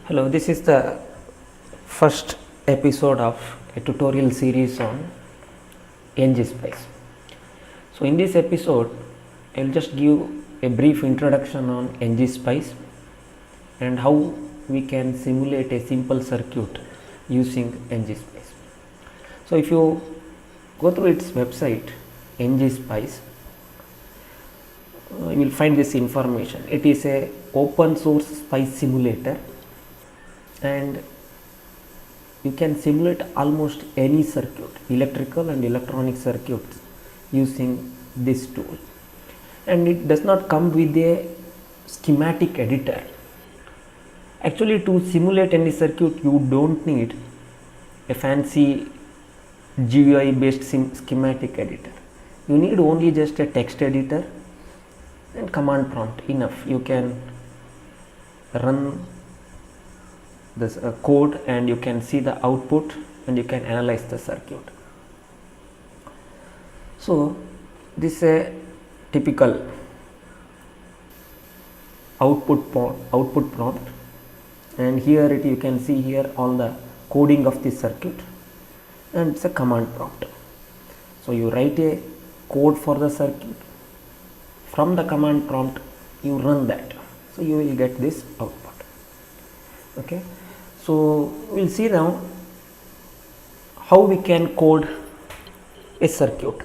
Hello, this is the first episode of a tutorial series on Ngspice. So in this episode, I will just give a brief introduction on Ngspice and how we can simulate a simple circuit using Ngspice. So if you go through its website, Ngspice, you will find this information. It is a open source spice simulator and you can simulate almost any circuit, electrical and electronic circuits, using this tool. And it does not come with a schematic editor. Actually, to simulate any circuit, you don't need a fancy GUI based schematic editor. You need only just a text editor and command prompt. Enough. You can run this code and you can see the output and you can analyze the circuit. So this is a typical output prompt, and here you can see here all the coding of this circuit, and it's a command prompt. So you write a code for the circuit, from the command prompt you run that, so you will get this output. Okay, so we'll see now how we can code a circuit.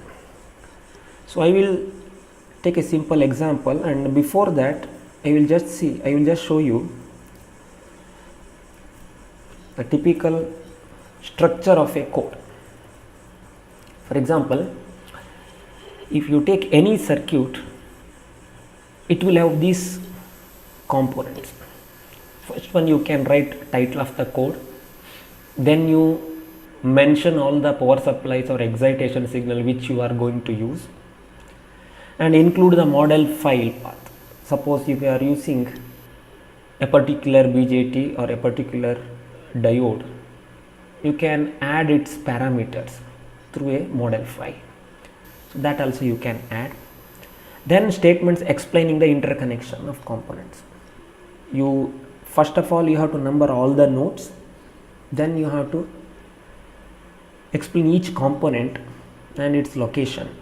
So I will take a simple example, and before that I will just show you the typical structure of a code. For example, if you take any circuit, it will have these components. First one, you can write title of the code, then you mention all the power supplies or excitation signal which you are going to use, and include the model file path. Suppose if you are using a particular BJT or a particular diode, you can add its parameters through a model file, so that also you can add. Then statements explaining the interconnection of components. First of all, you have to number all the nodes, then you have to explain each component and its location.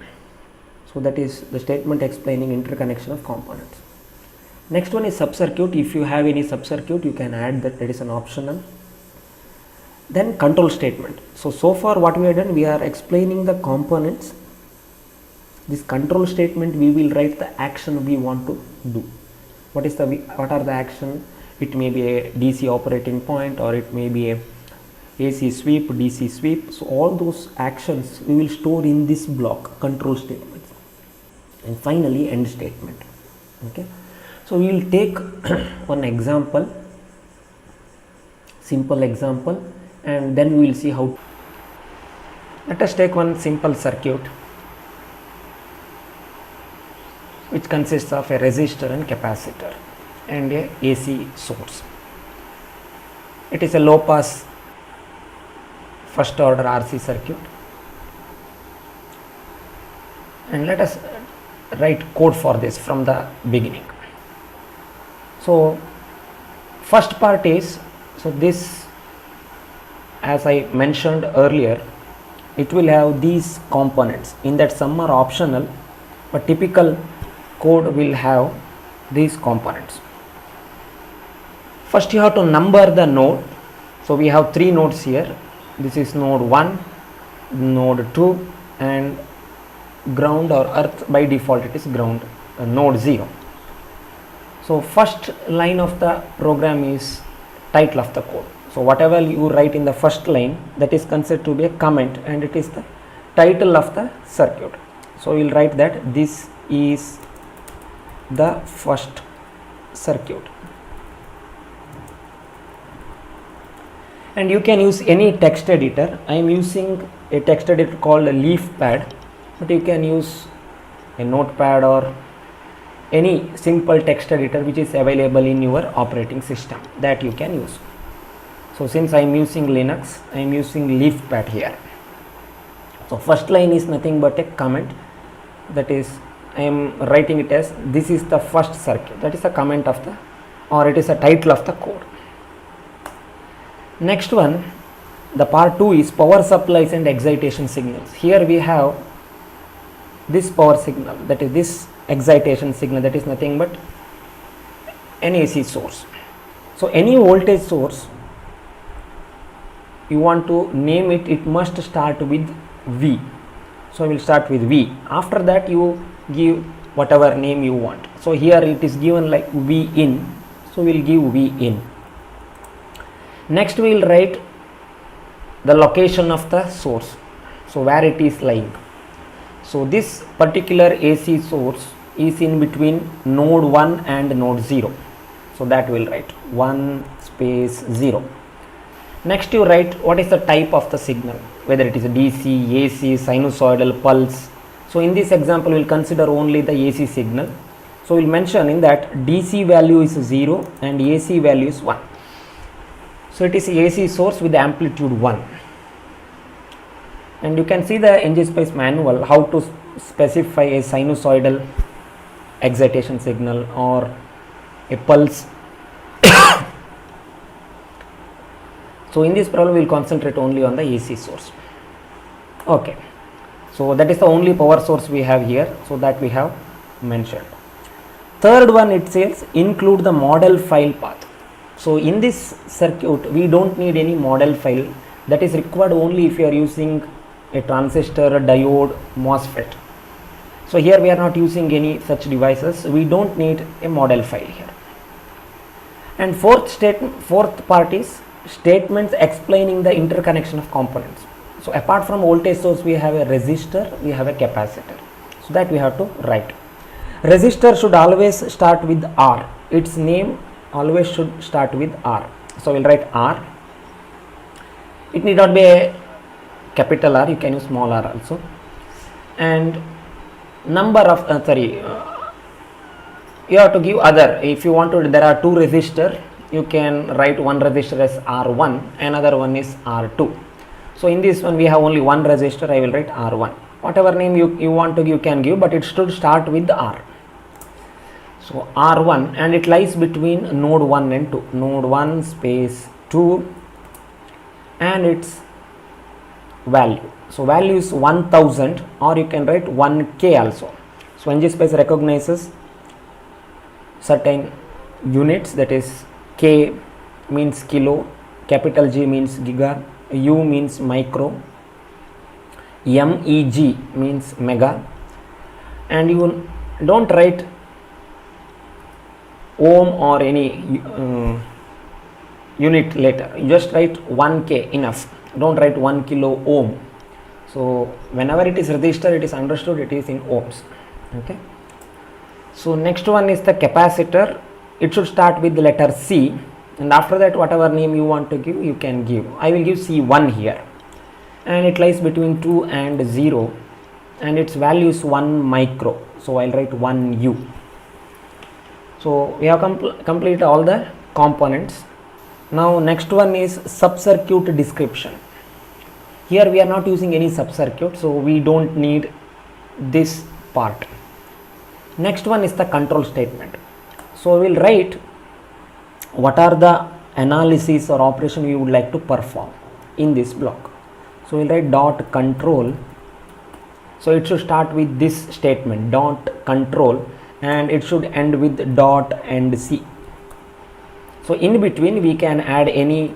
So that is the statement explaining interconnection of components. Next one is subcircuit. If you have any subcircuit, you can add that is an optional. Then control statement. So far what we have done, we are explaining the components. This control statement, we will write the action we want to do. What are the action? It may be a DC operating point, or it may be a AC sweep, DC sweep. So all those actions we will store in this block, control statements. And finally end statement. Okay, so we will take one example, simple example, and then we will see how. Let us take one simple circuit which consists of a resistor and capacitor and a AC source. It is a low pass first order RC circuit, and let us write code for this from the beginning. So first part is, so this, as I mentioned earlier, it will have these components. In that, some are optional, but typical code will have these components. First you have to number the node. So we have 3 nodes here. This is node 1, node 2, and ground or earth. By default it is ground, node 0. So first line of the program is title of the code. So whatever you write in the first line, that is considered to be a comment, and it is the title of the circuit. So we will write that this is the first circuit, and you can use any text editor. I am using a text editor called a LeafPad, but you can use a Notepad or any simple text editor which is available in your operating system, that you can use. So since I am using Linux, I am using LeafPad here. So first line is nothing but a comment, that is I am writing it as this is the first circuit, that is a comment of the, or it is a title of the code. Next one, the part 2 is power supplies and excitation signals. Here we have this power signal, that is this excitation signal, that is nothing but an AC source. So any voltage source you want to name it, it must start with V. So I will start with V. After that you give whatever name you want. So here it is given like V in, so we will give V in. Next we will write the location of the source, so where it is lying. So this particular AC source is in between node 1 and node 0, so that we will write 1 space 0. Next you write what is the type of the signal, whether it is a DC, AC, sinusoidal, pulse. So in this example we will consider only the AC signal. So we will mention in that DC value is 0 and AC value is 1. So it is a AC source with amplitude 1. And you can see the Ngspice manual how to specify a sinusoidal excitation signal or a pulse. So in this problem we will concentrate only on the AC source. Okay, so that is the only power source we have here, so that we have mentioned. Third one, it says include the model file path. So in this circuit we don't need any model file, that is required only if you are using a transistor, a diode, MOSFET. So here we are not using any such devices, we don't need a model file here. And fourth part is statements explaining the interconnection of components. So apart from voltage source we have a resistor, we have a capacitor, so that we have to write. Resistor should always start with R, its name always should start with R. So we'll write R. It need not be a capital R, you can use small r also. And number of you have to give other. If you want to, there are two resistors, you can write one resistor as R1, another one is R2. So in this one we have only one resistor, I will write R1. Whatever name you want to give, you can give, but it should start with R. So R1, and it lies between node 1 and 2, node 1 space 2, and its value. So value is 1000, or you can write 1K also. So Ngspice recognizes certain units, that is K means kilo, capital G means giga, U means micro, MEG means mega, and you don't write ohm or any unit later, you just write 1K enough, don't write 1 kilo ohm. So whenever it is resistor, it is understood it is in ohms. Okay, so next one is the capacitor. It should start with the letter C, and after that whatever name you want to give, you can give. I will give C1 here, and it lies between 2 and 0, and its value is 1 micro, so I'll write 1 U. So we have completed all the components. Now next one is sub-circuit description. Here we are not using any sub-circuit, so we don't need this part. Next one is the control statement. So we will write what are the analysis or operation we would like to perform in this block. So we will write dot control. So it should start with this statement dot control, and it should end with dot and C. So in between we can add any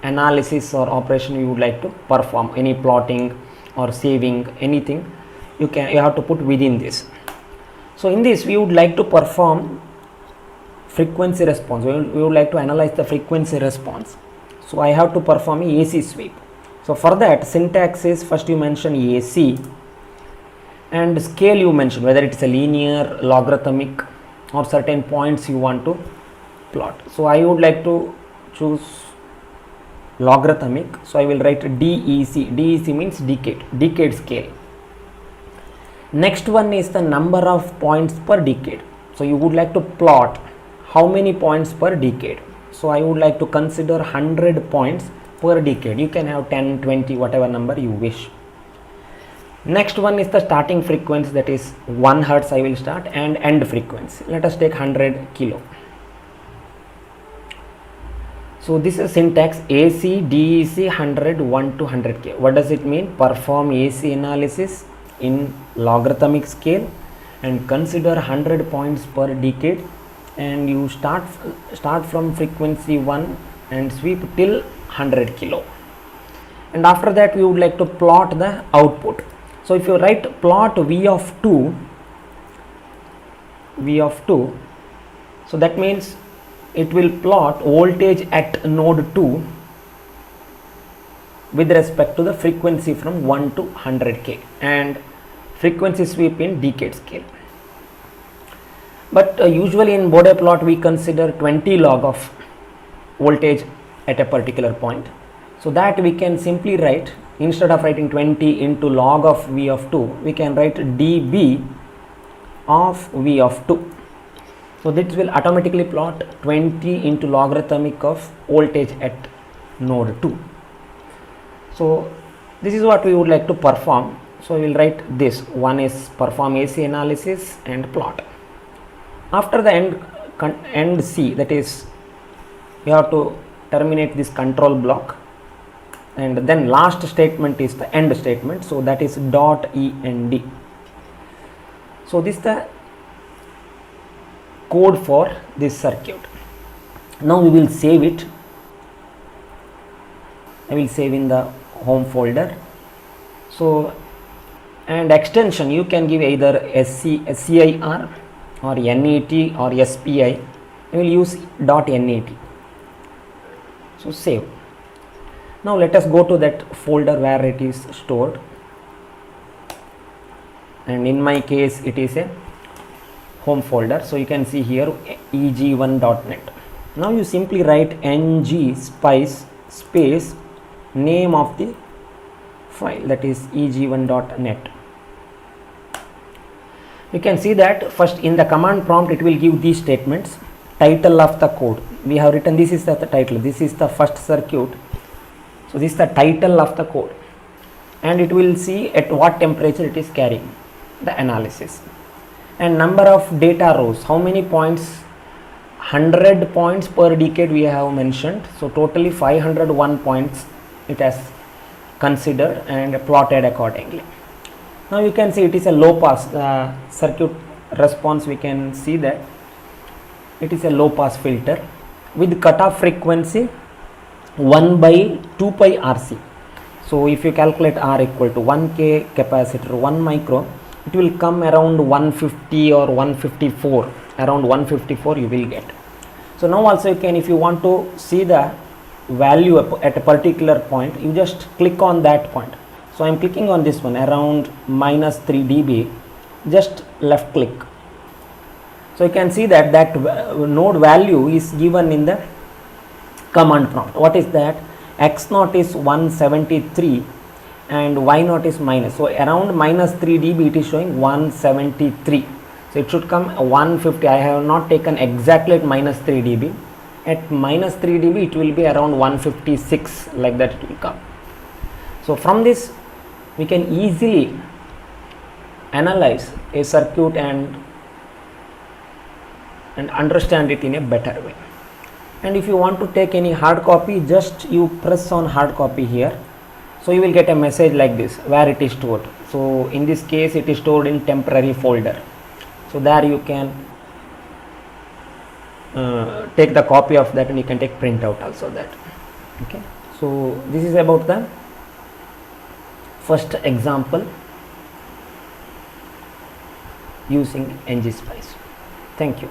analysis or operation you would like to perform, any plotting or saving, anything you have to put within this. So in this we would like to perform frequency response. We would like to analyze the frequency response. So I have to perform a AC sweep. So for that syntax is, first you mention AC, and scale you mention whether it is a linear, logarithmic, or certain points you want to plot. So I would like to choose logarithmic, so I will write DEC. DEC means decade scale. Next one is the number of points per decade. So you would like to plot how many points per decade. So I would like to consider 100 points per decade. You can have 10, 20, whatever number you wish. Next one is the starting frequency, that is 1 Hertz I will start, and end frequency. Let us take 100 kilo. So this is syntax AC DEC 100 1 to 100k. What does it mean? Perform AC analysis in logarithmic scale and consider 100 points per decade, and you start from frequency 1 and sweep till 100 kilo, and after that we would like to plot the output. So if you write plot V of 2, so that means it will plot voltage at node 2 with respect to the frequency from 1 to 100k and frequency sweep in decade scale. But usually in Bode plot we consider 20 log of voltage at a particular point. So that we can simply write, instead of writing 20 into log of V of 2, we can write dB of V of 2. So this will automatically plot 20 into logarithmic of voltage at node 2. So this is what we would like to perform. So we will write this. One is perform AC analysis and plot. After the end C, that is, we have to terminate this control block, and then last statement is the end statement. So that is dot end. So this is the code for this circuit. Now we will save it. I will save in the home folder. So, and extension you can give either SCIR or NET or SPI. I will use .NET. So save. Now let us go to that folder where it is stored, and in my case it is a home folder. So you can see here eg1.net. Now you simply write Ngspice space name of the file, that is eg1.net. You can see that first in the command prompt it will give these statements. Title of the code we have written, this is the title, this is the first circuit. So this is the title of the code, and it will see at what temperature it is carrying the analysis, and number of data rows, how many points, 100 points per decade we have mentioned. So totally 501 points it has considered and plotted accordingly. Now you can see it is a low pass circuit response. We can see that it is a low pass filter with cutoff frequency 1 by 2 pi RC. So if you calculate R equal to 1k capacitor 1 micro, it will come around 150 or 154, around 154 you will get. So now also you can, if you want to see the value at a particular point, you just click on that point. So I am clicking on this one around minus 3 dB, just left click. So you can see that node value is given in the command prompt. What is that? X naught is 173 and Y naught is minus. So around minus 3 dB it is showing 173. So it should come 150. I have not taken exactly at minus 3 dB. At minus 3 dB it will be around 156, like that it will come. So from this we can easily analyze a circuit and understand it in a better way. And if you want to take any hard copy, just you press on hard copy here. So you will get a message like this where it is stored. So in this case it is stored in temporary folder. So there you can take the copy of that, and you can take printout also that. Okay. So this is about the first example using Ngspice. Thank you.